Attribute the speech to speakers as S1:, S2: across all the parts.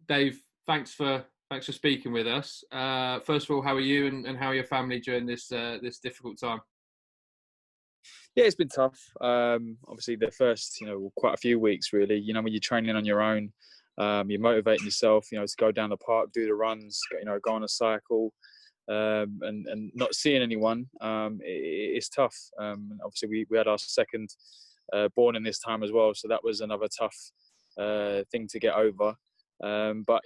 S1: Dave, thanks for speaking with us. First of all, how are you and how are your family during this difficult time?
S2: Yeah, it's been tough. Obviously, the first, quite a few weeks really. When you're training on your own, you're motivating yourself, to go down the park, do the runs, go on a cycle, and not seeing anyone. It's tough. Obviously, we had our second born in this time as well, so that was another tough thing to get over. But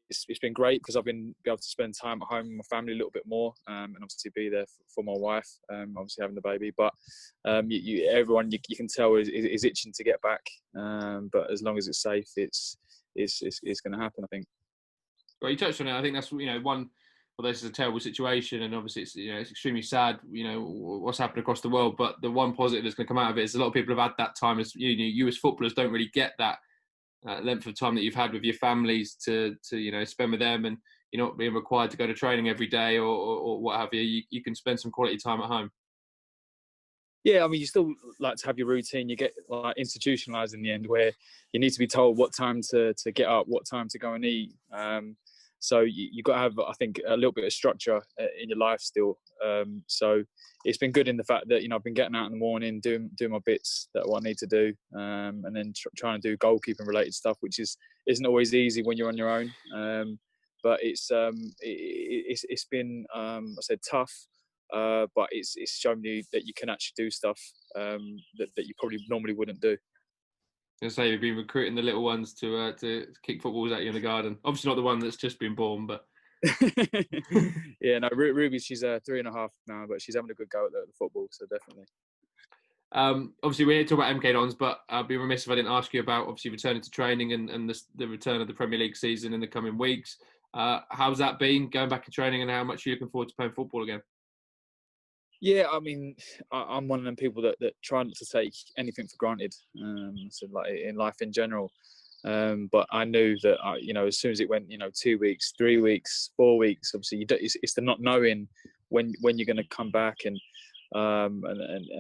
S2: it's been great because I've been able to spend time at home with my family a little bit more, and obviously be there for my wife, obviously having the baby. But everyone you can tell is itching to get back. But as long as it's safe, it's going to happen, I think.
S1: Well, you touched on it. I think that's one. Well, this is a terrible situation, and obviously it's extremely sad. What's happened across the world. But the one positive that's going to come out of it is a lot of people have had that time. As you as footballers don't really get that length of time that you've had with your families to spend with them, and you're not being required to go to training every day or what have you. You can spend some quality time at home.
S2: Yeah, I mean, you still like to have your routine. You get like institutionalized in the end, where you need to be told what time to get up, what time to go and eat. So you got to have, I think, a little bit of structure in your life still. So it's been good in the fact that I've been getting out in the morning, doing my bits that what I need to do, and then trying to do goalkeeping related stuff, which isn't always easy when you're on your own. But it's been I said tough. But it's shown you that you can actually do stuff that you probably normally wouldn't do.
S1: I say you've been recruiting the little ones to kick footballs at you in the garden. Obviously not the one that's just been born, but
S2: yeah, no, Ruby, she's 3.5 now, but she's having a good go at the football, so definitely.
S1: Obviously we're here to talk about MK Dons, but I'd be remiss if I didn't ask you about obviously returning to training and the return of the Premier League season in the coming weeks. How's that been, going back to training, and how much are you looking forward to playing football again?
S2: Yeah, I mean, I'm one of them people that try not to take anything for granted. So like in life in general. But I knew that as soon as it went 2 weeks, 3 weeks, 4 weeks, obviously it's the not knowing when you're going to come back, and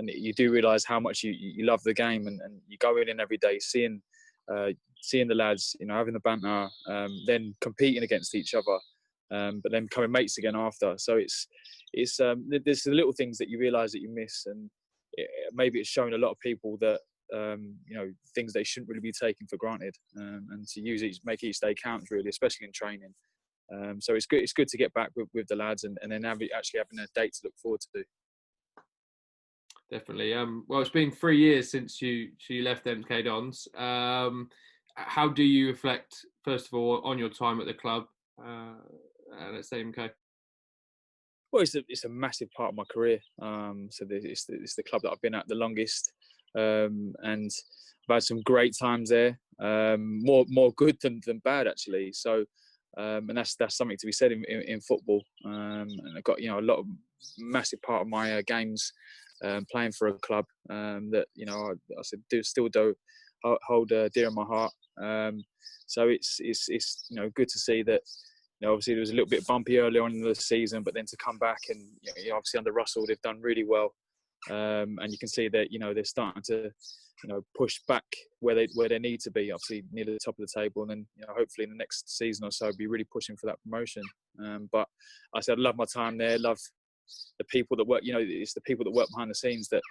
S2: you do realise how much you love the game, and you go in every day seeing the lads, having the banter, then competing against each other. But then becoming mates again after. So it's there's the little things that you realise that you miss, and maybe it's shown a lot of people that things they shouldn't really be taking for granted, and to make each day count really, especially in training. So it's good to get back with the lads, and then actually having a date to look forward to.
S1: Definitely. Well, it's been 3 years since you left MK Dons. How do you reflect, first of all, on your time at the club? Let's say MK.
S2: Well, it's a massive part of my career. So it's the club that I've been at the longest, and I've had some great times there. More good than bad actually. So, and that's something to be said in football. And I've got a lot of massive part of my games playing for a club that I still do hold dear in my heart. So it's good to see that. Obviously there was a little bit bumpy early on in the season, but then to come back and obviously under Russell they've done really well, and you can see that they're starting to push back where they need to be, obviously near the top of the table, and then hopefully in the next season or so be really pushing for that promotion. But I said I love my time there, love the people that work. It's the people that work behind the scenes that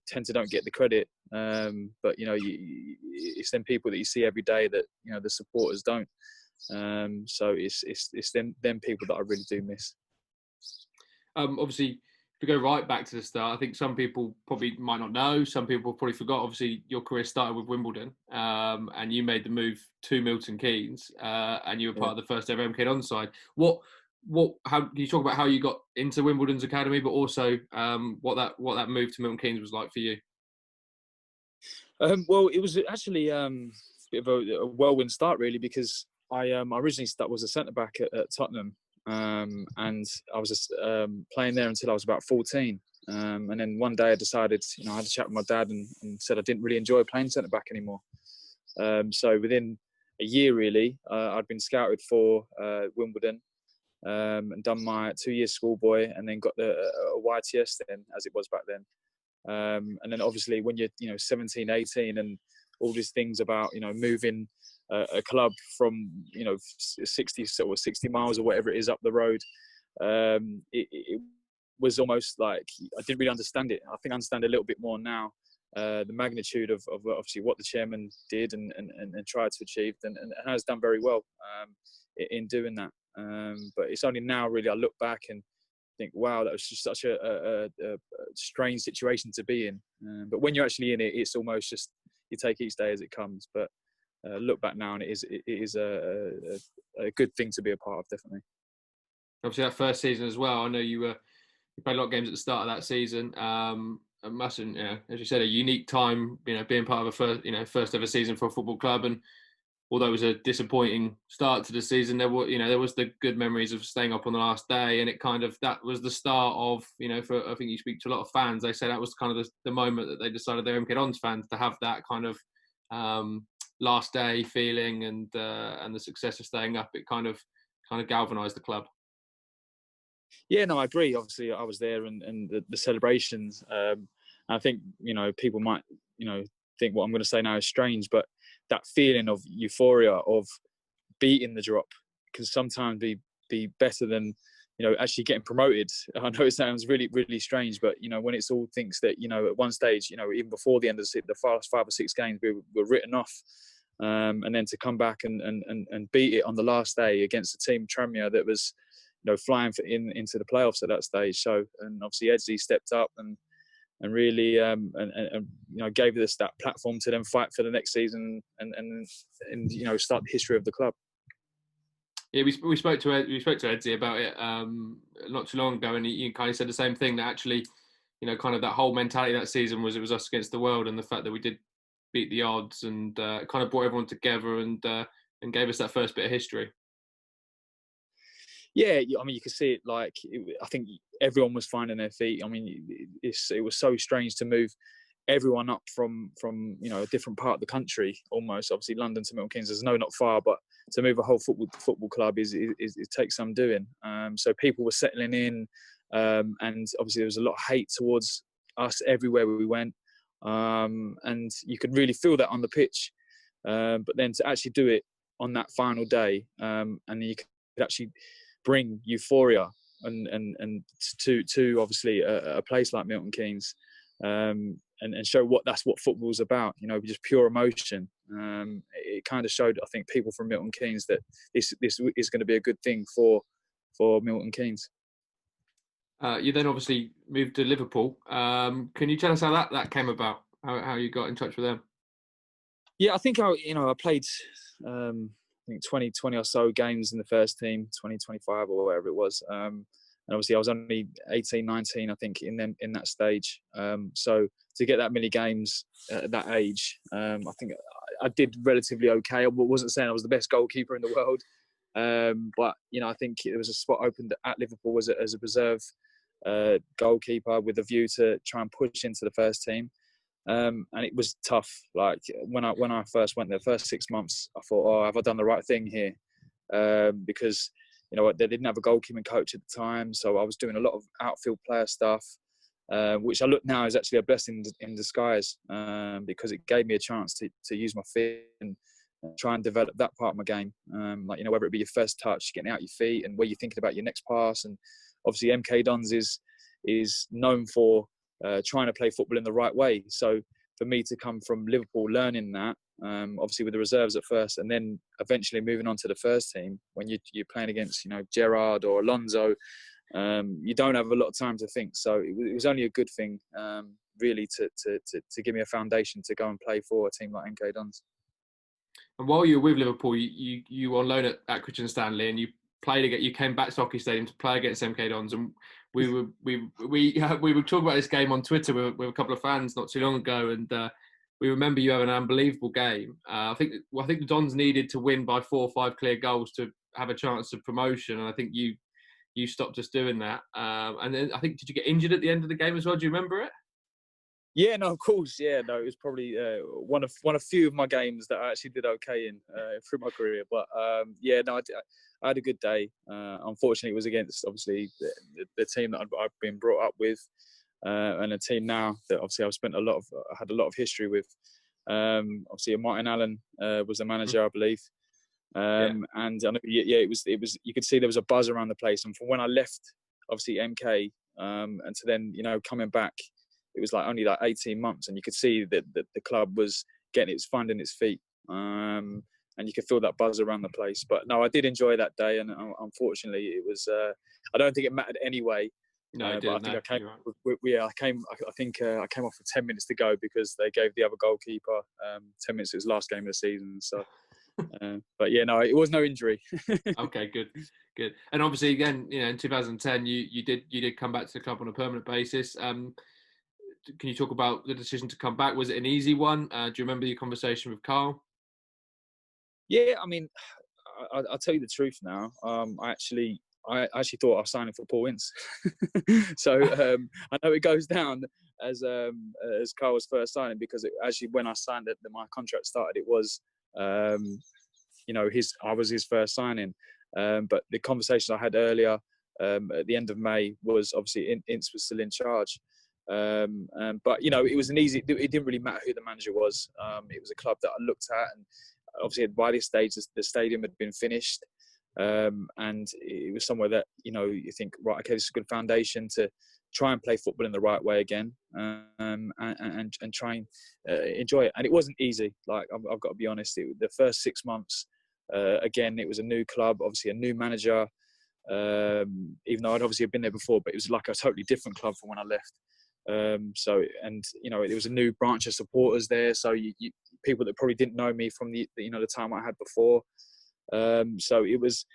S2: tend to don't get the credit, but it's them people that you see every day that the supporters don't. So it's them people that I really do miss.
S1: Obviously, if we go right back to the start, I think some people probably might not know. Some people probably forgot. Obviously, your career started with Wimbledon, and you made the move to Milton Keynes, and you were part of the first ever MK Dons side. How can you talk about how you got into Wimbledon's academy, but also what that move to Milton Keynes was like for you?
S2: Well, it was actually a bit of a whirlwind start really, because I originally was a centre back at Tottenham, and I was just playing there until I was about 14. And then one day I decided, I had a chat with my dad and said I didn't really enjoy playing centre back anymore. So within a year really, I'd been scouted for Wimbledon, and done my 2 years schoolboy, and then got a YTS then, as it was back then. And then obviously when you're 17, 18, and all these things about moving a club from 60 miles or whatever it is up the road. It was almost like I didn't really understand it. I think I understand a little bit more now. The magnitude of obviously what the chairman did and tried to achieve, and has done very well in doing that. But it's only now really I look back and think, wow, that was just such a strange situation to be in. But when you're actually in it, it's almost just you take each day as it comes. But look back now, and it is a good thing to be a part of, definitely.
S1: Obviously, that first season as well. I know you played a lot of games at the start of that season. It mustn't, as you said, a unique time. Being part of a first ever season for a football club, and although it was a disappointing start to the season, there was the good memories of staying up on the last day, and that was the start of, I think you speak to a lot of fans. They say that was kind of the moment that they decided they're MK Dons fans to have that kind of last day feeling, and the success of staying up. It kind of galvanised the club.
S2: Yeah, no, I agree. Obviously, I was there, and the celebrations. I think people might think what I'm going to say now is strange, but that feeling of euphoria of beating the drop can sometimes be better than actually getting promoted. I know it sounds really, really strange, but when it's all thinks that at one stage, even before the end of the first 5 or 6 games, we were written off, and then to come back and beat it on the last day against a team Tranmere that was flying into the playoffs at that stage. So, and obviously Edzzy stepped up and really gave us that platform to then fight for the next season and start the history of the club.
S1: Yeah, we spoke to Edzzy about it not too long ago, and he kind of said the same thing, that actually kind of that whole mentality that season was it was us against the world, and the fact that we did beat the odds, and kind of brought everyone together, and gave us that first bit of history.
S2: Yeah, I mean, you could see it. I think everyone was finding their feet. I mean, it was so strange to move everyone up from a different part of the country, almost. Obviously, London to Milton Keynes is not far, but to move a whole football club is it takes some doing. So people were settling in, and obviously there was a lot of hate towards us everywhere we went, and you could really feel that on the pitch. But then to actually do it on that final day, and you could actually bring euphoria and to obviously a place like Milton Keynes, and show that's what football's about. Just pure emotion. It kind of showed, I think, people from Milton Keynes that this is going to be a good thing for Milton Keynes.
S1: You then obviously moved to Liverpool. Can you tell us how that came about? How you got in touch with them?
S2: Yeah, I think I played I think 20 or so games in the first team, 25 or whatever it was. And obviously I was only 18, 19, I think, in that stage. So to get that many games at that age, I think I did relatively okay. I wasn't saying I was the best goalkeeper in the world. But, I think there was a spot opened at Liverpool as a reserve goalkeeper with a view to try and push into the first team. And it was tough. Like when I first went there, first 6 months, I thought, oh, have I done the right thing here? Because they didn't have a goalkeeping coach at the time, so I was doing a lot of outfield player stuff, which I look now is actually a blessing in disguise, because it gave me a chance to use my feet and try and develop that part of my game. Whether it be your first touch, getting out your feet, and where you're thinking about your next pass. And obviously MK Dons is known for trying to play football in the right way. So for me to come from Liverpool learning that, obviously with the reserves at first, and then eventually moving on to the first team, when you're playing against Gerrard or Alonso, you don't have a lot of time to think. So it was only a good thing, really, to give me a foundation to go and play for a team like MK Dons.
S1: And while you were with Liverpool, you were on loan at Crichton Stanley, and you came back to Hockey Stadium to play against MK Dons, and we were talking about this game on Twitter with a couple of fans not too long ago, and we remember you having an unbelievable game. I think the Dons needed to win by 4 or 5 clear goals to have a chance of promotion, and I think you stopped us doing that. And then I think, did you get injured at the end of the game as well? Do you remember it?
S2: Yeah, no, of course. Yeah, no, it was probably one of few of my games that I actually did okay in through my career. But yeah, no, I had a good day. Unfortunately, it was against obviously the team that I've been brought up with, and a team now that obviously I've had a lot of history with. Obviously, Martin Allen was the manager, I believe.
S1: Yeah.
S2: And I know, it was. You could see there was a buzz around the place. And from when I left, obviously MK, and to then coming back, it was like only like 18 months, and you could see that the club was finding its feet. And you could feel that buzz around the place. But no, I did enjoy that day, and unfortunately, it was. I don't think it mattered anyway.
S1: No, it
S2: But I
S1: didn't.
S2: think
S1: No,
S2: I came.
S1: you're right.
S2: I think I came off with 10 minutes to go because they gave the other goalkeeper 10 minutes. It was last game of the season. So, but yeah, no, it was no injury.
S1: Okay, good. And obviously, again, in 2010, you did come back to the club on a permanent basis. Can you talk about the decision to come back? Was it an easy one? Do you remember your conversation with Carl?
S2: Yeah, I mean, I'll tell you the truth now. I actually thought I was signing for Paul Ince. So I know it goes down as Carl's first signing because actually when I signed it, my contract started. It was I was his first signing. But the conversation I had earlier at the end of May was obviously Ince was still in charge. But it was an easy. It didn't really matter who the manager was. It was a club that I looked at, and obviously by this stage the stadium had been finished, and it was somewhere that you think, right, okay, this is a good foundation to try and play football in the right way again, and try and enjoy it. And it wasn't easy. Like I've got to be honest. The first 6 months, again, it was a new club, obviously a new manager. Even though I'd obviously been there before, but it was like a totally different club from when I left. It was a new branch of supporters there. So people that probably didn't know me from the time I had before. So it was,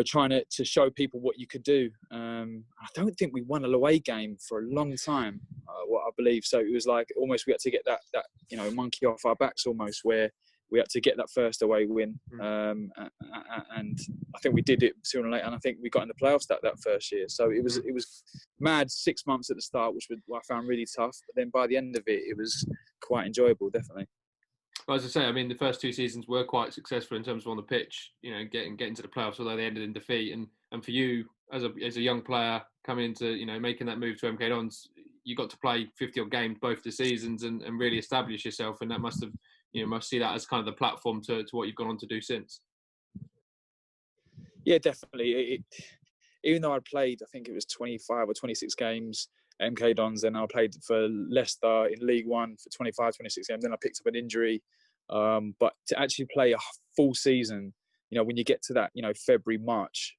S2: trying to show people what you could do. I don't think we won a away game for a long time, what I believe. So it was like almost we had to get that monkey off our backs almost, where we had to get that first away win. And I think we did it sooner or later. And I think we got in the playoffs that first year. So it was mad 6 months at the start, which I found really tough. But then by the end of it, it was quite enjoyable, definitely.
S1: Well, as I say, I mean, the first 2 seasons were quite successful in terms of on the pitch, getting to the playoffs, although they ended in defeat. And for you, as a young player coming into, making that move to MK Dons, you got to play 50-odd games both the seasons and really establish yourself. And that must have, must see that as kind of the platform to what you've gone on to do since.
S2: Yeah, definitely. Even though I played, I think it was 25 or 26 games at MK Dons, and I played for Leicester in League One for 25, 26 games. Then I picked up an injury. But to actually play a full season, when you get to that, February, March,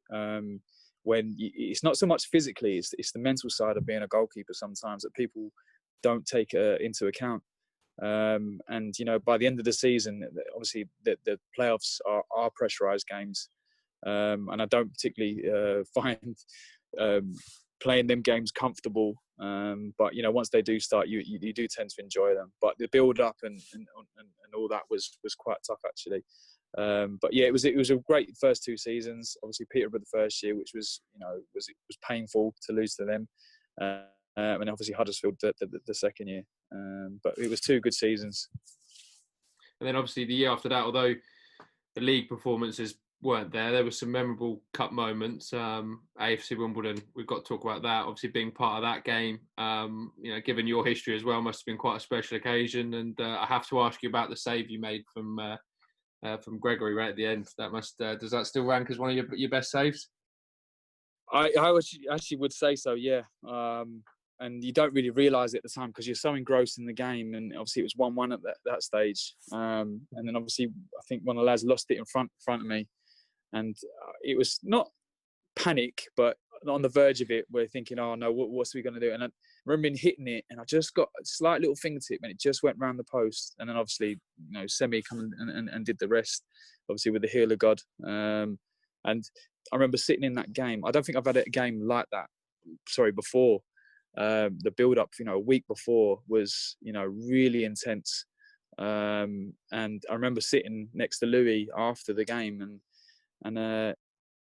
S2: when it's not so much physically, it's the mental side of being a goalkeeper sometimes that people don't take into account. And by the end of the season, obviously the playoffs are pressurized games, and I don't particularly find playing them games comfortable. But once they do start, you do tend to enjoy them. But the build up and all that was quite tough actually. But yeah, it was a great first 2 seasons. Obviously Peterborough the first year, which was was painful to lose to them, and obviously Huddersfield the second year. But it was 2 good seasons.
S1: And then obviously the year after that, although the league performances weren't there were some memorable cup moments. AFC Wimbledon, we've got to talk about that. Obviously being part of that game, given your history as well, must have been quite a special occasion. And I have to ask you about the save you made from Gregory right at the end. That must does that still rank as one of your best saves?
S2: I actually would say so, yeah. And you don't really realise it at the time because you're so engrossed in the game. And obviously it was 1-1 at that stage. And then obviously I think one of the lads lost it in front of me. And it was not panic, but on the verge of it. We're thinking, oh no, what's we going to do? And I remember hitting it, and I just got a slight little fingertip, and it just went round the post. And then obviously, Semi come and did the rest, obviously with the heel of God. And I remember sitting in that game. I don't think I've had a game like that. Sorry, before the build up, a week before was, really intense. And I remember sitting next to Louis after the game, and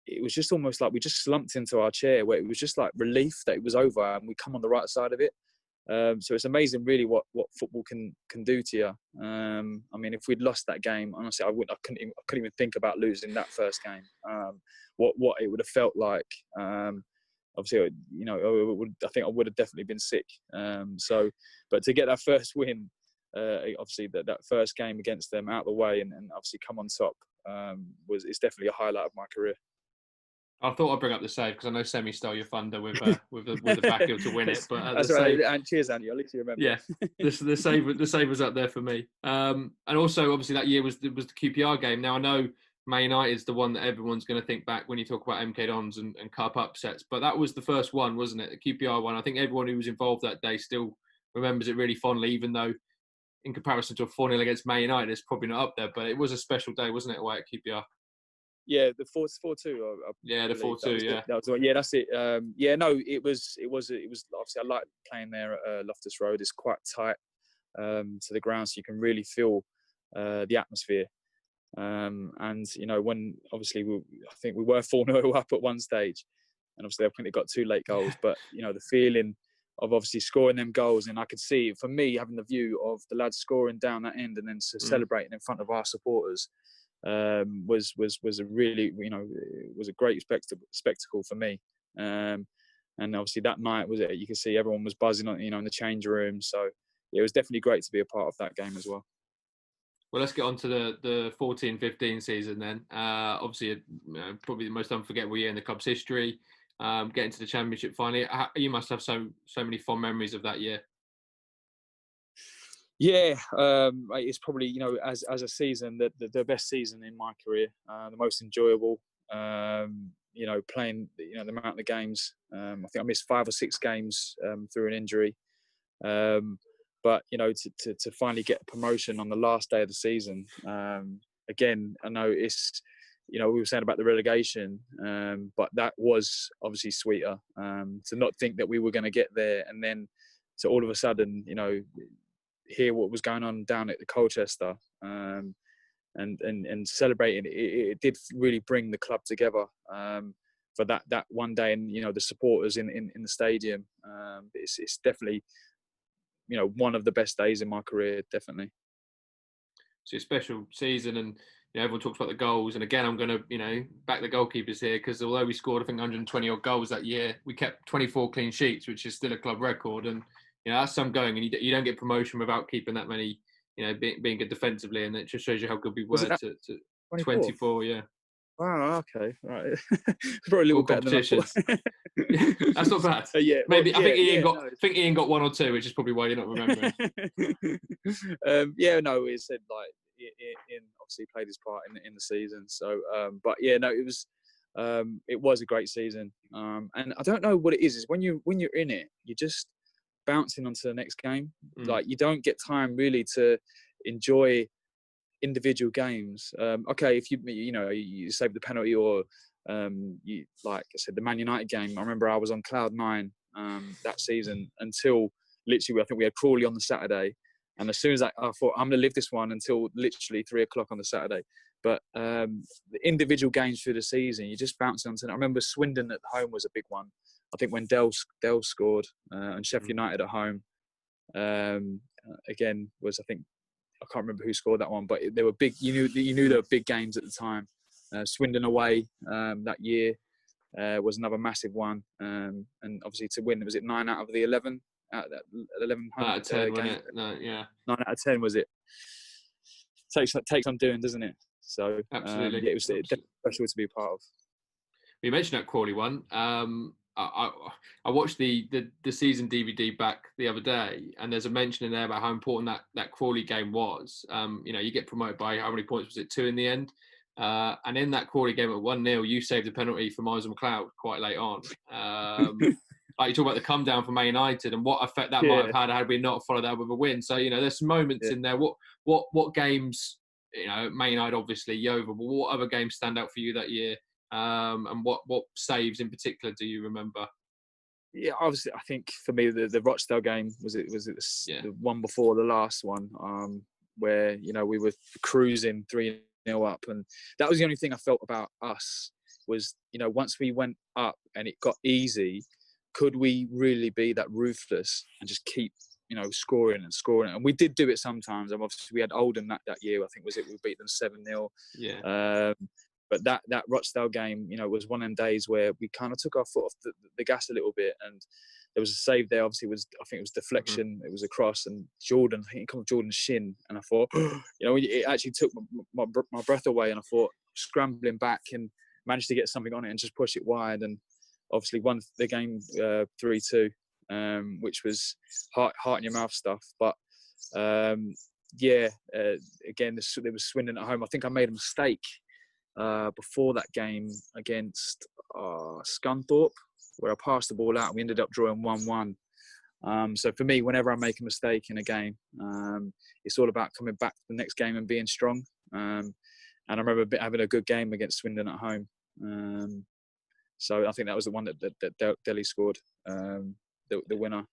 S2: it was just almost like we just slumped into our chair, where it was just like relief that it was over and we come on the right side of it. So it's amazing, really, what football can do to you. I mean, if we'd lost that game, honestly, I couldn't even think about losing that first game. What it would have felt like. Obviously, I think I would have definitely been sick. But to get that first win, obviously that first game against them out of the way and obviously come on top is definitely a highlight of my career.
S1: I thought I'd bring up the save because I know Semi stole your thunder with the back heel to win it. But
S2: that's
S1: the
S2: right.
S1: save,
S2: And cheers, Andy. At least you remember.
S1: yeah, the save was up there for me. And also obviously that year was the QPR game. Now I know Man United is the one that everyone's going to think back when you talk about MK Dons and cup upsets, but that was the first one, wasn't it? The QPR one. I think everyone who was involved that day still remembers it really fondly, even though in comparison to a 4-0 against Man United, it's probably not up there. But it was a special day, wasn't it, away at QPR?
S2: Yeah, the 4-2.
S1: Yeah, the 4-2. Yeah,
S2: that was the one. Yeah, that's it. Yeah, no, it was obviously I like playing there at Loftus Road. It's quite tight to the ground, so you can really feel the atmosphere. And when obviously I think we were 4-0 up at one stage, and obviously I think they got 2 late goals. But the feeling of obviously scoring them goals, and I could see for me having the view of the lads scoring down that end and then celebrating in front of our supporters. Was a really was a great spectacle for me, and obviously that night you could see everyone was buzzing on in the change room, so it was definitely great to be a part of that game as well.
S1: Well, let's get on to the 14-15 season then. Obviously, probably the most unforgettable year in the club's history. Getting to the Championship finally, you must have so many fond memories of that year.
S2: Yeah, it's probably as a season the best season in my career, the most enjoyable. Playing the amount of games. I think I missed 5 or 6 games through an injury, but to finally get a promotion on the last day of the season. Again, I know it's we were saying about the relegation, but that was obviously sweeter to not think that we were going to get there, and then to all of a sudden hear what was going on down at the Colchester, and celebrating it did really bring the club together for that one day, and the supporters in the stadium. It's definitely one of the best days in my career, definitely.
S1: It's a special season, and everyone talks about the goals. And again, I'm going to back the goalkeepers here, because although we scored I think 120 odd goals that year, we kept 24 clean sheets, which is still a club record. And that's some going, and you don't get promotion without keeping that many, being good defensively, and it just shows you how good we were to 24, yeah.
S2: Wow, okay, right. Probably a little better
S1: competitions.
S2: Than
S1: That's not bad.
S2: Yeah,
S1: maybe I think Ian got 1 or 2, which is probably why you're not remembering.
S2: It said like Ian obviously played his part in the season. So, but yeah, no, it was a great season. And I don't know what it is when you're in it, you're just bouncing onto the next game. Like you don't get time really to enjoy individual games. Okay, if you save the penalty, or you, like I said, the Man United game. I remember I was on cloud 9 that season until literally I think we had Crawley on the Saturday, and as soon as I thought I'm going to live this one until literally 3 o'clock on the Saturday. But the individual games through the season, you just bounce onto. I remember Swindon at home was a big one. I think when Dell scored, and Sheffield United at home again was, I think, I can't remember who scored that one, but they were big. You knew they were big games at the time. Swindon away that year was another massive one, and obviously to win, was it 9 out of the 11? 11
S1: out of 10, wasn't it? No, yeah.
S2: 9 out of 10 was it? Takes on doing, doesn't it? So
S1: absolutely,
S2: it was definitely special to be a part of.
S1: You mentioned that Crawley one. I watched the season DVD back the other day, and there's a mention in there about how important that Crawley game was. You get promoted by how many points was it? 2 in the end. And in that Crawley game at 1-0, you saved a penalty for Miles McLeod quite late on. Like you talk about the come down for Man United and what effect that might have had we not followed that with a win. So there's some moments in there. What games? Man United obviously Yeovil, but what other games stand out for you that year? And what saves in particular do you remember?
S2: Yeah, obviously, I think for me the Rochdale game was the one before the last one, where we were cruising 3-0 up, and that was the only thing I felt about us was once we went up and it got easy, could we really be that ruthless and just keep scoring? And we did do it sometimes. And obviously we had Oldham that year. I think we beat them 7-0.
S1: Yeah.
S2: But that Rochdale game, was one of them days where we kind of took our foot off the gas a little bit, and there was a save there. Obviously, I think it was
S1: Mm-hmm.
S2: deflection. It was a cross, and Jordan, I think it came Jordan's shin, and I thought, it actually took my breath away, and I thought, scrambling back and managed to get something on it and just push it wide, and obviously won the game 3-2, which was heart in your mouth stuff. But again, there was Swindon at home. I think I made a mistake before that game against Scunthorpe, where I passed the ball out and we ended up drawing 1-1. So for me, whenever I make a mistake in a game, it's all about coming back to the next game and being strong. And I remember having a good game against Swindon at home. So I think that was the one that Delhi scored, the winner.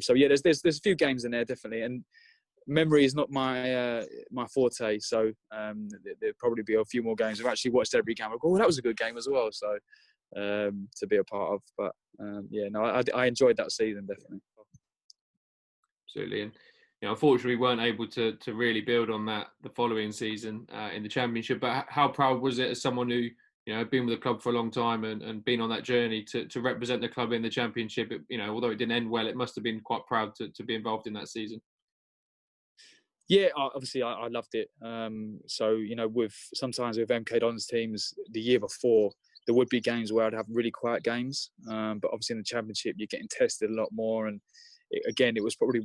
S2: So yeah, there's a few games in there definitely, and memory is not my forte. So there'll probably be a few more games. I've actually watched every game. I go, that was a good game as well. So to be a part of, but I enjoyed that season definitely.
S1: Absolutely, and unfortunately, we weren't able to really build on that the following season in the Championship. But how proud was it as someone who had been with the club for a long time and been on that journey to represent the club in the Championship? Although it didn't end well, it must have been quite proud to be involved in that season.
S2: Yeah, obviously I loved it. So sometimes with MK Dons teams the year before, there would be games where I'd have really quiet games, but obviously in the Championship you're getting tested a lot more, and it was probably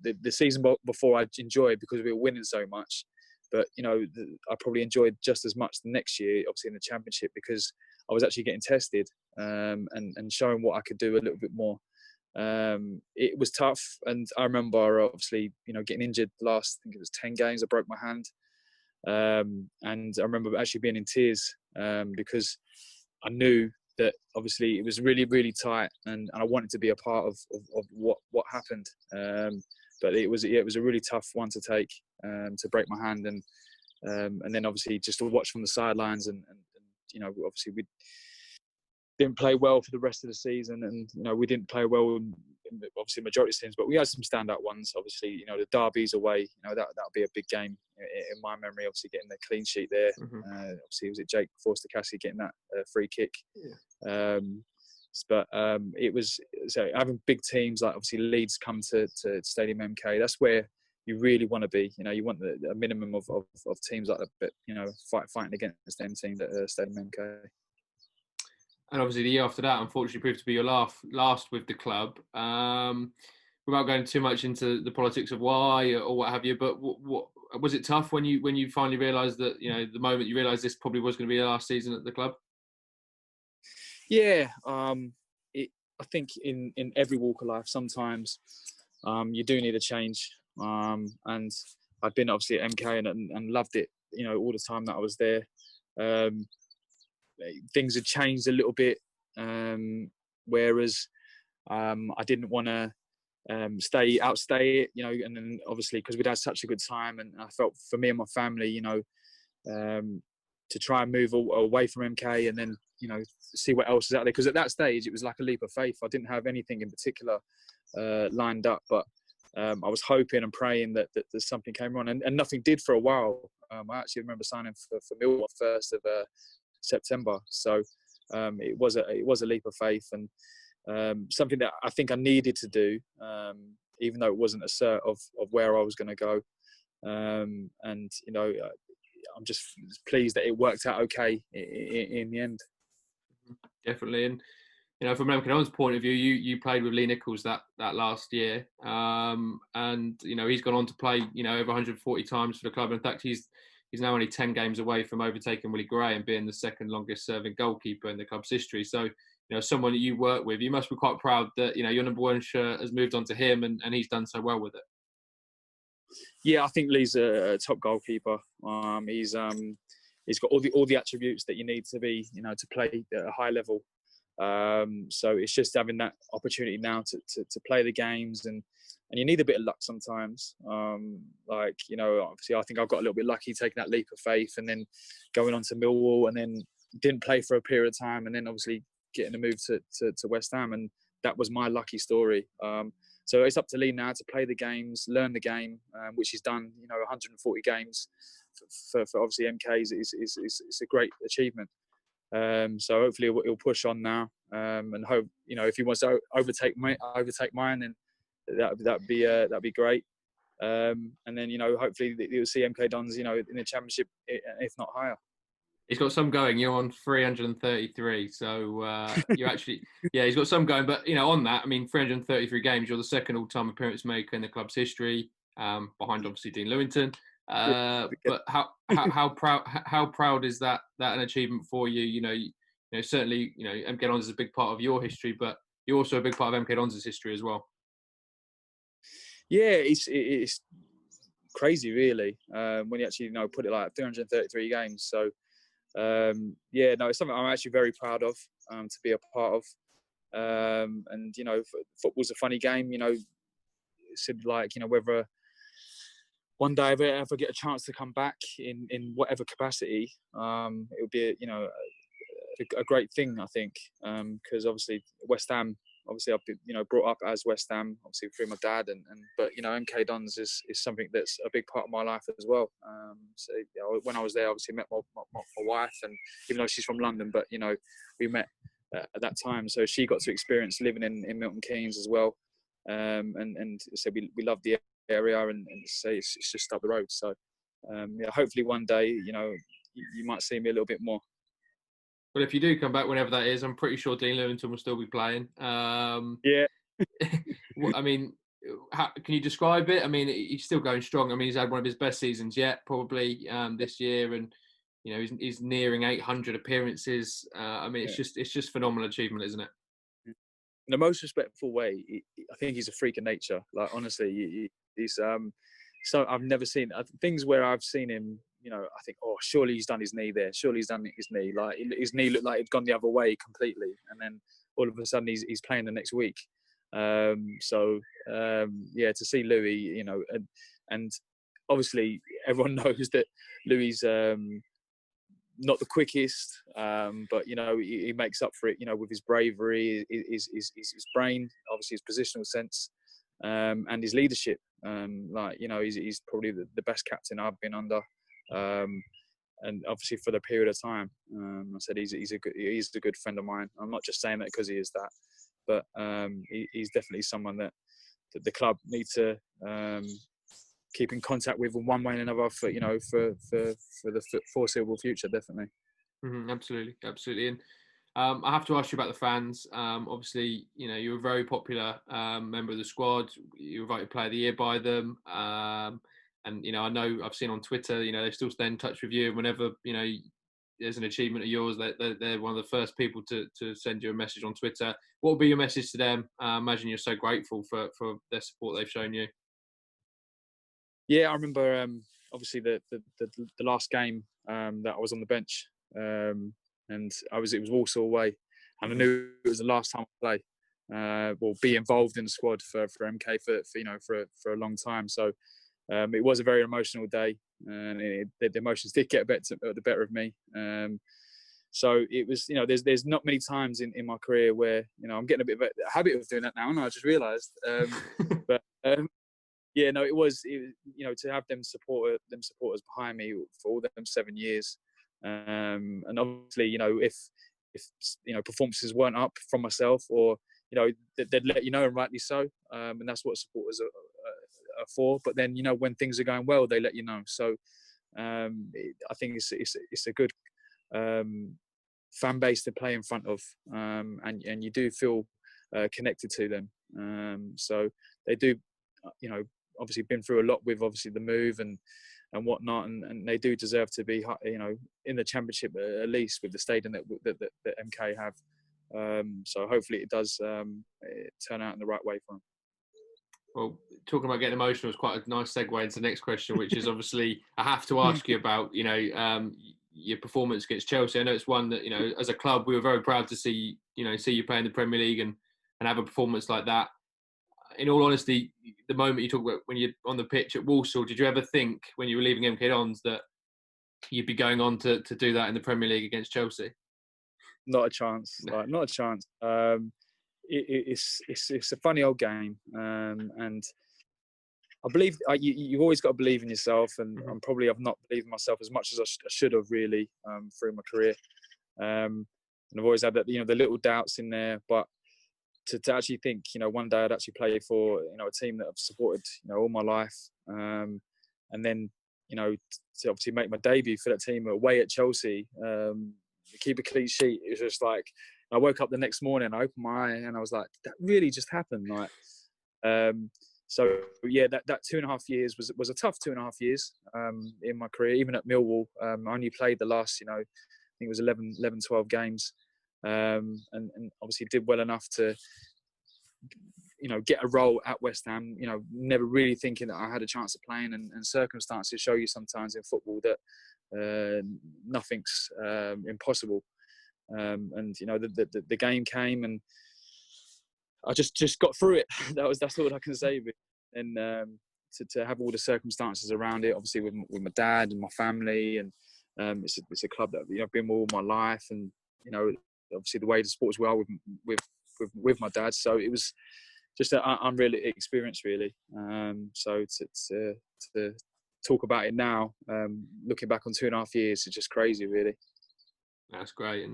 S2: the season before I enjoyed because we were winning so much, but I probably enjoyed just as much the next year, obviously in the Championship, because I was actually getting tested and showing what I could do a little bit more. It was tough, and I remember obviously getting injured the last, I think it was 10 games. I broke my hand, and I remember actually being in tears because I knew that obviously it was really, really tight, and I wanted to be a part of what happened. But it was a really tough one to take, to break my hand, and then obviously just to watch from the sidelines, and obviously we didn't play well for the rest of the season, and we didn't play well in obviously majority of teams, but we had some standout ones. Obviously, the derbies away, that'll be a big game in my memory. Obviously, getting the clean sheet there.
S1: Mm-hmm.
S2: Obviously, was it Jake Forster-Cassidy getting that free kick?
S1: Yeah.
S2: But it was, so having big teams like obviously Leeds come to Stadium MK. That's where you really want to be. You want a minimum of teams like that, but fighting against them teams at Stadium MK.
S1: And obviously the year after that, unfortunately, proved to be your last with the club. Without going too much into the politics of why or what have you, but what was it tough when you finally realised that the moment you realised this probably was going to be your last season at the club?
S2: Yeah, I think in every walk of life, sometimes you do need a change. And I've been obviously at MK and loved it, all the time that I was there. Things had changed a little bit, whereas I didn't want to outstay it, and then obviously because we'd had such a good time, and I felt for me and my family, to try and move away from MK and then, see what else is out there. Because at that stage, it was like a leap of faith. I didn't have anything in particular lined up, but I was hoping and praying that something came on, and nothing did for a while. I actually remember signing for Millwall 1st of September. So it was a leap of faith, and something that I think I needed to do, even though it wasn't a cert of where I was going to go. And I'm just pleased that it worked out okay in the end.
S1: Definitely, and from MK point of view, you played with Lee Nichols that last year, and he's gone on to play over 140 times for the club. In fact, he's now only 10 games away from overtaking Willie Gray and being the second longest serving goalkeeper in the club's history. So, someone that you work with, you must be quite proud that, your number one shirt has moved on to him and he's done so well with it.
S2: Yeah, I think Lee's a top goalkeeper. He's got all the attributes that you need to be, to play at a high level. So it's just having that opportunity now to play the games, and you need a bit of luck sometimes. Obviously I think I got a little bit lucky taking that leap of faith and then going on to Millwall, and then didn't play for a period of time, and then obviously getting a move to West Ham, and that was my lucky story. So it's up to Lee now to play the games, learn the game, which he's done. 140 games for obviously MK is a great achievement. So hopefully he'll push on now, and hope, you know, if he wants to overtake mine, then that'd be great. And then, you know, hopefully you'll see MK Dons, you know, in the championship, if not higher.
S1: He's got some going. You're on 333, so you actually, yeah, he's got some going. But you know, on that, I mean, 333 games. You're the second all-time appearance maker in the club's history, behind obviously Dean Lewington. But how proud is that an achievement for you? You know, certainly, you know, MK Dons is a big part of your history, but you're also a big part of MK Dons' history as well.
S2: Yeah, it's crazy, really, when you actually, you know, put it like 333 games. So. Yeah, no, it's something I'm actually very proud of, to be a part of. And, you know, football's a funny game, you know. It's like, you know, whether one day I ever get a chance to come back in whatever capacity, it would be, you know, a great thing, I think, because obviously West Ham, obviously I've been, you know, brought up as West Ham, obviously through my dad, but you know, MK Dons is something that's a big part of my life as well. So you know, when I was there, obviously met my wife, and even though she's from London, but you know, we met at that time, so she got to experience living in Milton Keynes as well, and so we love the area, and say it's just up the road. So yeah, hopefully one day, you know, you might see me a little bit more.
S1: But if you do come back, whenever that is, I'm pretty sure Dean Lewington will still be playing.
S2: Yeah.
S1: I mean, can you describe it? I mean, he's still going strong. I mean, he's had one of his best seasons yet, probably this year, and you know, he's nearing 800 appearances. I mean, it's just phenomenal achievement, isn't it?
S2: In the most respectful way, I think he's a freak of nature. Like, honestly, he's so I've never seen things where I've seen him. You know, I think, oh, surely he's done his knee there. Surely he's done his knee. Like, his knee looked like it'd gone the other way completely, and then all of a sudden he's playing the next week. Yeah, to see Louis, you know, and obviously everyone knows that Louis not the quickest, but you know, he makes up for it, you know, with his bravery, his brain, obviously his positional sense, and his leadership. Like, you know, he's probably the best captain I've been under, and obviously for the period of time. I said he's a good friend of mine. I'm not just saying that because he is that, but he's definitely someone that the club need to keep in contact with in one way or another for, you know, for the foreseeable future, definitely.
S1: Mm-hmm, absolutely. And I have to ask you about the fans. Obviously, you know, you're a very popular member of the squad. You were voted Player of the Year by them. And, you know, I know I've seen on Twitter, you know, they still stay in touch with you. Whenever, you know, there's an achievement of yours, they're one of the first people to send you a message on Twitter. What would be your message to them? I imagine you're so grateful for their support they've shown you.
S2: Yeah, I remember obviously the last game that I was on the bench, and it was Walsall away, and I knew it was the last time I play. Well, be involved in the squad for MK for you know, for a long time. So it was a very emotional day, and the emotions did get the better of me. So it was, you know, there's not many times in my career where, you know, I'm getting a bit of a habit of doing that now, and I just realised. But yeah, no, it was, you know, to have them supporters behind me for all them 7 years, and obviously, you know, if you know, performances weren't up from myself, or you know, they'd let you know, and rightly so, and that's what supporters are for. But then, you know, when things are going well, they let you know. So I think it's a good fan base to play in front of, and you do feel connected to them. So they do, you know, obviously been through a lot with obviously the move and whatnot, and they do deserve to be, you know, in the championship at least, with the stadium that MK have. So hopefully it does turn out in the right way for them.
S1: Well, talking about getting emotional is quite a nice segue into the next question, which is obviously I have to ask you about, you know, your performance against Chelsea. I know it's one that, you know, as a club we were very proud to see you play in the Premier League and have a performance like that. In all honesty, the moment you talk about when you're on the pitch at Walsall, did you ever think when you were leaving MK Dons that you'd be going on to do that in the Premier League against Chelsea?
S2: Not a chance. Like, not a chance. It's a funny old game, and I believe you've always got to believe in yourself, and I've not believed in myself as much as I should have, really, through my career. And I've always had that, the little doubts in there, but to actually think, one day I'd actually play for, a team that I've supported, all my life. And then, to obviously make my debut for that team away at Chelsea, keep a clean sheet. It was just like, I woke up the next morning, I opened my eye and I was like, that really just happened. Like, so yeah, that 2.5 years was a tough 2.5 years in my career. Even at Millwall, I only played the last, I think it was 11, 12 games. And obviously did well enough to, get a role at West Ham, never really thinking that I had a chance of playing, and circumstances show you sometimes in football that nothing's impossible. And the game came and I just got through it. That's all I can say. And to have all the circumstances around it, obviously with my dad and my family, and it's a club that I've been with all my life, and obviously the way the sport as well with my dad. So it was just an unreal experience, really. So to talk about it now, looking back on 2.5 years, it's just crazy, really.
S1: That's great.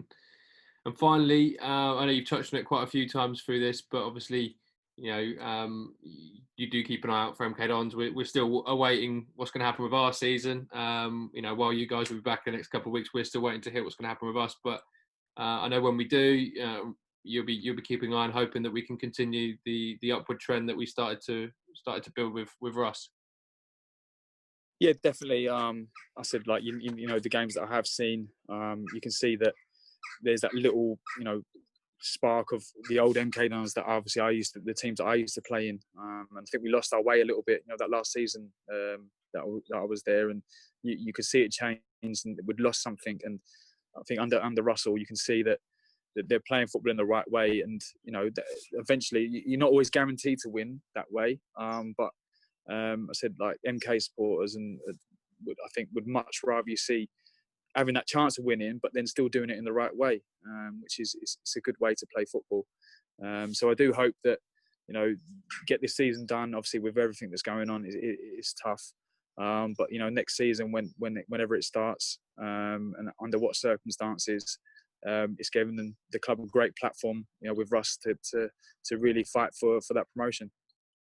S1: And finally, I know you've touched on it quite a few times through this, but obviously, you do keep an eye out for MK Dons. We're still awaiting what's going to happen with our season. While you guys will be back in the next couple of weeks, we're still waiting to hear what's going to happen with us. But I know when we do, you'll be keeping an eye and hoping that we can continue the upward trend that we started to build with Russ.
S2: Yeah, definitely. I said, like, the games that I have seen, you can see that there's that little, spark of the old MK Dons that obviously the teams that I used to play in. And I think we lost our way a little bit, that last season that I was there, and you could see it change, and we'd lost something. And I think under Russell, you can see that they're playing football in the right way, and eventually you're not always guaranteed to win that way. But I said, like, MK supporters, and I think would much rather you see having that chance of winning, but then still doing it in the right way, which is it's a good way to play football. So I do hope that get this season done. Obviously, with everything that's going on, it's tough. But next season, whenever it starts, and under what circumstances, it's given the club a great platform, with Russ to really fight for that promotion.